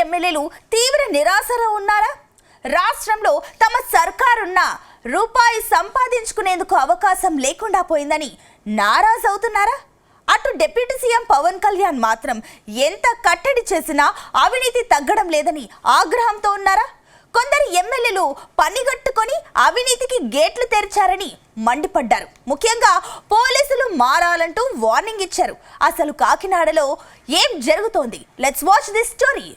ఎమ్మెల్యేలు తీవ్ర నిరాశలో ఉన్నారా? రాష్ట్రంలో తమ సర్కారున్న రూపాయి సంపాదించుకునేందుకు అవకాశం లేకుండా పోయిందని నారాజ్ అవుతున్నారా? అటు డిప్యూటీ సీఎం పవన్ కళ్యాణ్ మాత్రం ఎంత కట్టడి చేసినా అవినీతి తగ్గడం లేదని ఆగ్రహంతో ఉన్నారా? కొందరు ఎమ్మెల్యేలు పనిగట్టుకొని అవినీతికి గేట్లు తెరిచారని మండిపడ్డారు. ముఖ్యంగా పోలీసులు మారాలంటూ వార్నింగ్ ఇచ్చారు. అసలు కాకినాడలో ఏం జరుగుతోంది? Let's watch this story.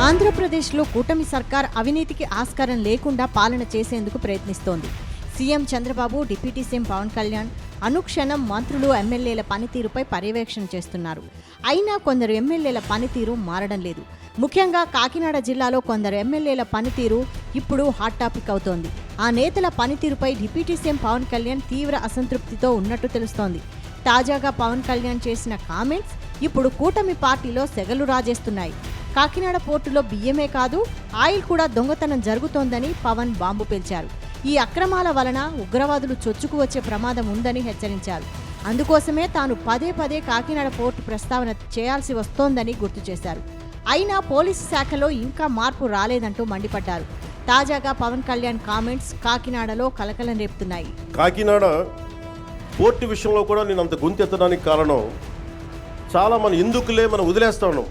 ఆంధ్రప్రదేశ్లో కూటమి సర్కార్ అవినీతికి ఆస్కారం లేకుండా పాలన చేసేందుకు ప్రయత్నిస్తోంది. CM Chandrababu, deputy CM Pawan Kalyan అనుక్షణం మంత్రులు, ఎమ్మెల్యేల పనితీరుపై పర్యవేక్షణ చేస్తున్నారు. అయినా కొందరు ఎమ్మెల్యేల పనితీరు మారడం లేదు. ముఖ్యంగా కాకినాడ జిల్లాలో కొందరు ఎమ్మెల్యేల పనితీరు ఇప్పుడు హాట్ టాపిక్ అవుతోంది. ఆ నేతల పనితీరుపై డిప్యూటీ సీఎం పవన్ కళ్యాణ్ తీవ్ర అసంతృప్తితో ఉన్నట్టు తెలుస్తోంది. తాజాగా పవన్ కళ్యాణ్ చేసిన కామెంట్స్ ఇప్పుడు కూటమి పార్టీలో సెగలు రాజేస్తున్నాయి. కాకినాడ పోర్టులో బియ్యమే కాదు, ఆయిల్ కూడా దొంగతనం జరుగుతోందని పవన్ బాంబు పేల్చారు. ఈ అక్రమాల వలన ఉగ్రవాదులు చొచ్చుకు వచ్చే ప్రమాదం ఉందని హెచ్చరించారు. అందుకోసమే తాను పదే పదే కాకినాడ పోర్టు ప్రస్తావన చేయాల్సి వస్తోందని గుర్తు చేశారు. అయినా పోలీసు శాఖలో ఇంకా మార్పు రాలేదంటూ మండిపడ్డారు. తాజాగా పవన్ కళ్యాణ్ కామెంట్స్ కాకినాడలో కలకలం రేపుతున్నాయి. కాకినాడ పోర్టు విషయంలో కూడా నేను అంత గొంతెత్తడానికి కారణం, చాలా మనం ఎందుకులే మనం వదిలేస్తా ఉన్నాం.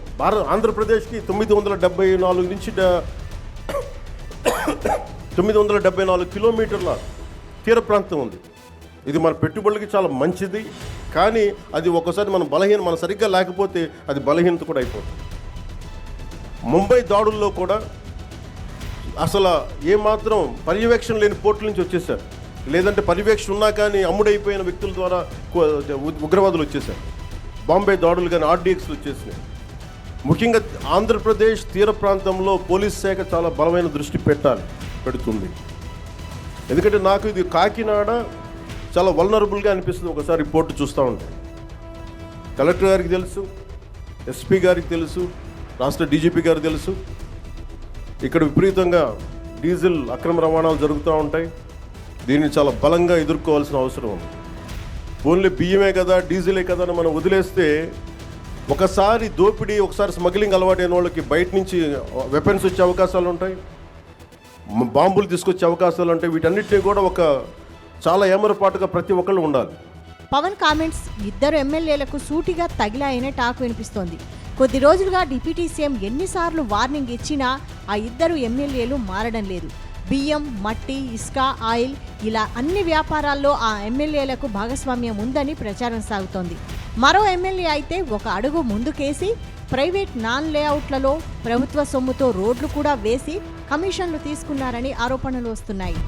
ఆంధ్రప్రదేశ్కి 974 నుంచి 974 కిలోమీటర్ల తీర ప్రాంతం ఉంది. ఇది మన పెట్టుబడులకి చాలా మంచిది. కానీ అది ఒకసారి మన సరిగ్గా లేకపోతే అది బలహీనత కూడా అయిపోతుంది. ముంబై దాడుల్లో కూడా అసలు ఏమాత్రం పర్యవేక్షణ లేని పోర్టుల నుంచి వచ్చేసారు. లేదంటే పర్యవేక్షణ ఉన్నా కానీ అమ్ముడైపోయిన వ్యక్తుల ద్వారా ఉగ్రవాదులు వచ్చేసారు. బాంబే దాడులు కానీ ఆర్డీఎక్స్లు వచ్చేసినాయి. ముఖ్యంగా ఆంధ్రప్రదేశ్ తీర ప్రాంతంలో పోలీస్ శాఖ చాలా బలమైన దృష్టి పెడుతుంది. ఎందుకంటే నాకు ఇది కాకినాడ చాలా వల్నరబుల్గా అనిపిస్తుంది ఒకసారి రిపోర్టు చూస్తూ ఉంటే. కలెక్టర్ గారికి తెలుసు, ఎస్పీ గారికి తెలుసు, రాష్ట్ర డీజీపీ గారికి తెలుసు, ఇక్కడ విపరీతంగా డీజిల్ అక్రమ రవాణాలు జరుగుతూ ఉంటాయి. దీన్ని చాలా బలంగా ఎదుర్కోవాల్సిన అవసరం ఉంది. ఓన్లీ బియ్యమే కదా, డీజిలే కదా అని మనం వదిలేస్తే ఒకసారి దోపిడీ, ఒకసారి స్మగ్లింగ్ అలవాటైన వాళ్ళకి బయట నుంచి వెపన్స్ వచ్చే అవకాశాలు ఉంటాయి, బాంబులు తీసుకొచ్చే అవకాశాలు ఉంటాయి. వీటన్నిటినీ కూడా ఒక చాలా ఏమరపాటుగా ప్రతి ఒక్కళ్ళు ఉండాలి. పవన్ కామెంట్స్ ఇద్దరు ఎమ్మెల్యేలకు సూటిగా తగిలాయనే టాక్ వినిపిస్తోంది. కొద్ది రోజులుగా డిప్యూటీ సీఎం ఎన్నిసార్లు వార్నింగ్ ఇచ్చినా ఆ ఇద్దరు ఎమ్మెల్యేలు మారడం లేదు. బియ్యం, మట్టి, ఇసుక, ఆయిల్ ఇలా అన్ని వ్యాపారాల్లో ఆ ఎమ్మెల్యేలకు భాగస్వామ్యం ఉందని ప్రచారం సాగుతోంది. మరో ఎమ్మెల్యే అయితే ఒక అడుగు ముందుకేసి ప్రైవేట్ నాన్ లేఅవుట్లలో ప్రభుత్వ సొమ్ముతో రోడ్లు కూడా వేసి కమిషన్లు తీసుకున్నారని ఆరోపణలు వస్తున్నాయి.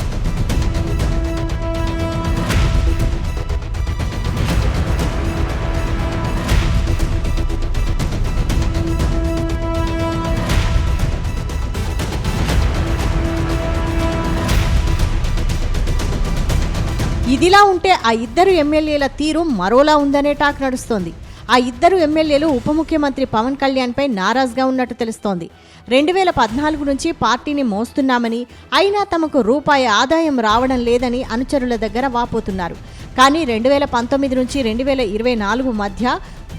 ఇదిలా ఉంటే ఆ ఇద్దరు ఎమ్మెల్యేల తీరు మరోలా ఉందనే టాక్ నడుస్తోంది. ఆ ఇద్దరు ఎమ్మెల్యేలు ఉప ముఖ్యమంత్రి పవన్ కళ్యాణ్పై నారాజ్గా ఉన్నట్టు తెలుస్తోంది. 2014 నుంచి పార్టీని మోస్తున్నామని, అయినా తమకు రూపాయి ఆదాయం రావడం లేదని అనుచరుల దగ్గర వాపోతున్నారు. కానీ 2019 నుంచి 2024 మధ్య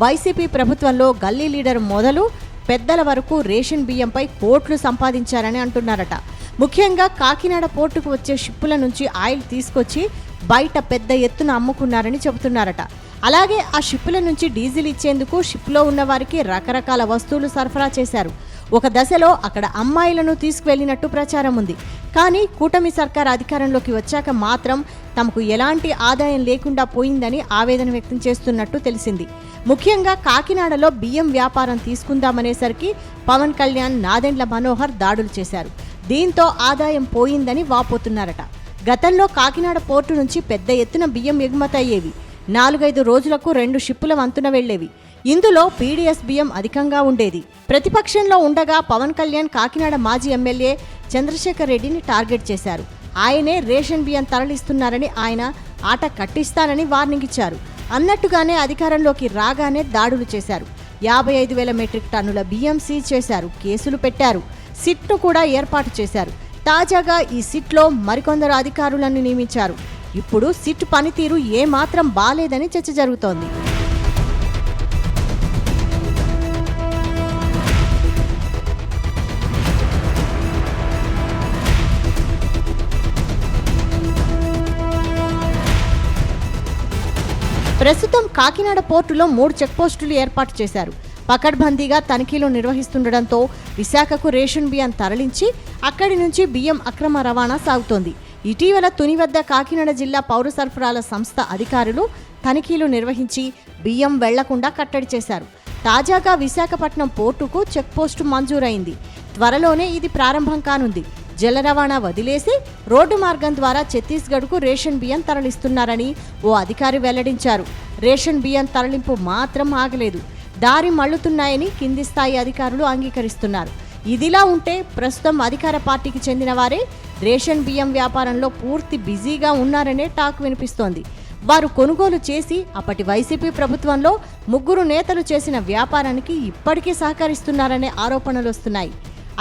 వైసీపీ ప్రభుత్వంలో గల్లీ లీడర్ మొదలు పెద్దల వరకు రేషన్ బియ్యంపై కోట్లు సంపాదించారని అంటున్నారట. ముఖ్యంగా కాకినాడ పోర్టుకు వచ్చే షిప్పుల నుంచి ఆయిల్ తీసుకొచ్చి బయట పెద్ద ఎత్తున అమ్ముకున్నారని చెబుతున్నారట. అలాగే ఆ షిప్పుల నుంచి డీజిల్ ఇచ్చేందుకు షిప్లో ఉన్న వారికి రకరకాల వస్తువులు సరఫరా చేశారు. ఒక దశలో అక్కడ అమ్మాయిలను తీసుకువెళ్లినట్టు ప్రచారం ఉంది. కానీ కూటమి సర్కార్ అధికారంలోకి వచ్చాక మాత్రం తమకు ఎలాంటి ఆదాయం లేకుండా పోయిందని ఆవేదన వ్యక్తం చేస్తున్నట్టు తెలిసింది. ముఖ్యంగా కాకినాడలో బియ్యం వ్యాపారం తీసుకుందామనేసరికి పవన్ కళ్యాణ్, నాదెండ్ల మనోహర్ దాడులు చేశారు. దీంతో ఆదాయం పోయిందని వాపోతున్నారట. గతంలో కాకినాడ పోర్టు నుంచి పెద్ద ఎత్తున బియ్యం ఎగుమతి అయ్యేవి. 4-5 రోజులకు 2 షిప్పుల వంతున వెళ్లేవి. ఇందులో పీడీఎస్ బియ్యం అధికంగా ఉండేది. ప్రతిపక్షంలో ఉండగా పవన్ కళ్యాణ్ కాకినాడ మాజీ ఎమ్మెల్యే చంద్రశేఖర్ రెడ్డిని టార్గెట్ చేశారు. ఆయనే రేషన్ బియ్యం తరలిస్తున్నారని, ఆయన ఆట కట్టిస్తానని వార్నింగ్ ఇచ్చారు. అన్నట్టుగానే అధికారంలోకి రాగానే దాడులు చేశారు. 55,000 మెట్రిక్ టన్నుల బియ్యం సీజ్ చేశారు, కేసులు పెట్టారు. సిట్ను కూడా ఏర్పాటు చేశారు. తాజాగా ఈ సిట్లో మరికొందరు అధికారులను నియమించారు. ఇప్పుడు సిట్ పనితీరు ఏమాత్రం బాలేదని చర్చ జరుగుతోంది. ప్రస్తుతం కాకినాడ పోర్టులో 3 చెక్పోస్టులు ఏర్పాటు చేశారు. పకడ్బందీగా తనిఖీలు నిర్వహిస్తుండటంతో విశాఖకు రేషన్ బియ్యం తరలించి అక్కడి నుంచి బియ్యం అక్రమ రవాణా సాగుతోంది. ఇటీవల తుని వద్ద కాకినాడ జిల్లా పౌర సరఫరాల సంస్థ అధికారులు తనిఖీలు నిర్వహించి బియ్యం వెళ్లకుండా కట్టడి చేశారు. తాజాగా విశాఖపట్నం పోర్టుకు చెక్పోస్టు మంజూరైంది. త్వరలోనే ఇది ప్రారంభం కానుంది. జల రవాణా వదిలేసి రోడ్డు మార్గం ద్వారా ఛత్తీస్గఢ్కు రేషన్ బియ్యం తరలిస్తున్నారని ఓ అధికారి వెల్లడించారు. రేషన్ బియ్యం తరలింపు మాత్రం ఆగలేదు. దారి మళ్లుతున్నాయని కింది స్థాయి అధికారులు అంగీకరిస్తున్నారు. ఇదిలా ఉంటే ప్రస్తుతం అధికార పార్టీకి చెందిన వారే రేషన్ బియ్యం వ్యాపారంలో పూర్తి బిజీగా ఉన్నారనే టాక్ వినిపిస్తోంది. వారు కొనుగోలు చేసి అప్పటి వైసీపీ ప్రభుత్వంలో 3 నేతలు చేసిన వ్యాపారానికి ఇప్పటికీ సహకరిస్తున్నారనే ఆరోపణలు వస్తున్నాయి.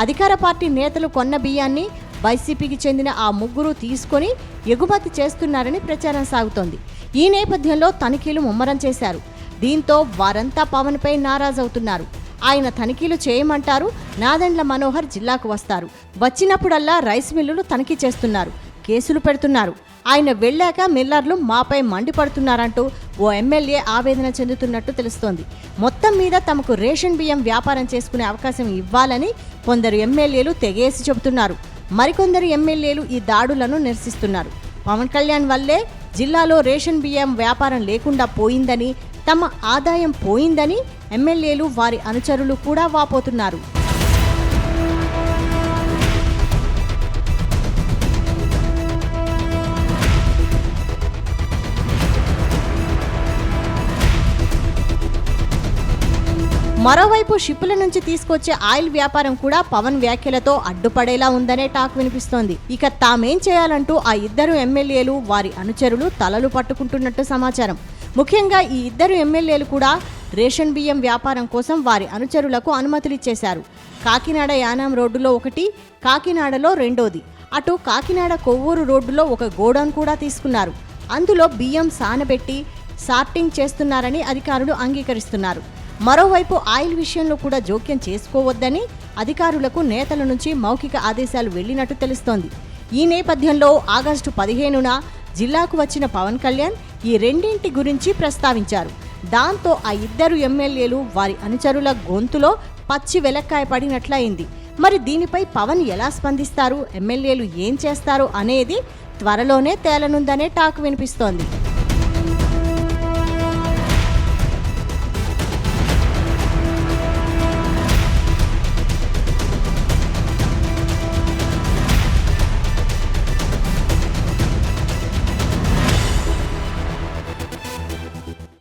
అధికార పార్టీ నేతలు కొన్న బియ్యాన్ని వైసీపీకి చెందిన ఆ 3 తీసుకొని ఎగుమతి చేస్తున్నారని ప్రచారం సాగుతోంది. ఈ నేపథ్యంలో తనిఖీలు ముమ్మరం చేశారు. దీంతో వారంతా పవన్పై నారాజవుతున్నారు. ఆయన తనిఖీలు చేయమంటారు. నాదెండ్ల మనోహర్ జిల్లాకు వస్తారు. వచ్చినప్పుడల్లా రైస్ మిల్లులు తనిఖీ చేస్తున్నారు, కేసులు పెడుతున్నారు. ఆయన వెళ్ళాక మిల్లర్లు మాపై మండిపడుతున్నారంటూ ఓ ఎమ్మెల్యే ఆవేదన చెందుతున్నట్టు తెలుస్తోంది. మొత్తం మీద తమకు రేషన్ బియ్యం వ్యాపారం చేసుకునే అవకాశం ఇవ్వాలని కొందరు ఎమ్మెల్యేలు తెగేసి చెబుతున్నారు. మరికొందరు ఎమ్మెల్యేలు ఈ దాడులను నిరసిస్తున్నారు. పవన్ కళ్యాణ్ వల్లే జిల్లాలో రేషన్ బియ్యం వ్యాపారం లేకుండా పోయిందని, తమ ఆదాయం పోయిందని ఎమ్మెల్యేలు వారి అనుచరులు కూడా వాపోతున్నారు. మరోవైపు షిప్పుల నుంచి తీసుకొచ్చే ఆయిల్ వ్యాపారం కూడా పవన్ వ్యాఖ్యలతో అడ్డుపడేలా ఉందనే టాక్ వినిపిస్తోంది. ఇక తామేం చేయాలంటూ ఆ 2 ఎమ్మెల్యేలు వారి అనుచరులు తలలు పట్టుకుంటున్నట్టు సమాచారం. ముఖ్యంగా ఈ 2 ఎమ్మెల్యేలు కూడా రేషన్ బియ్యం వ్యాపారం కోసం వారి అనుచరులకు అనుమతులిచ్చేశారు. కాకినాడ యానాం రోడ్డులో ఒకటి, కాకినాడలో రెండోది. అటు కాకినాడ కొవ్వూరు రోడ్డులో ఒక గోడౌన్ కూడా తీసుకున్నారు. అందులో బియ్యం సానబెట్టి సార్టింగ్ చేస్తున్నారని అధికారులు అంగీకరిస్తున్నారు. మరోవైపు ఆయిల్ విషయంలో కూడా జోక్యం చేసుకోవద్దని అధికారులకు నేతల నుంచి మౌఖిక ఆదేశాలు వెళ్లినట్టు తెలుస్తోంది. ఈ నేపథ్యంలో ఆగస్టు 15న జిల్లాకు వచ్చిన పవన్ కళ్యాణ్ ఈ రెండింటి గురించి ప్రస్తావించారు. దాంతో ఆ 2 ఎమ్మెల్యేలు వారి అనుచరుల గొంతులో పచ్చి వెలక్కాయ పడినట్లయింది. మరి దీనిపై పవన్ ఎలా స్పందిస్తారు, ఎమ్మెల్యేలు ఏం చేస్తారు అనేది త్వరలోనే తేలనుందనే టాక్ వినిపిస్తోంది.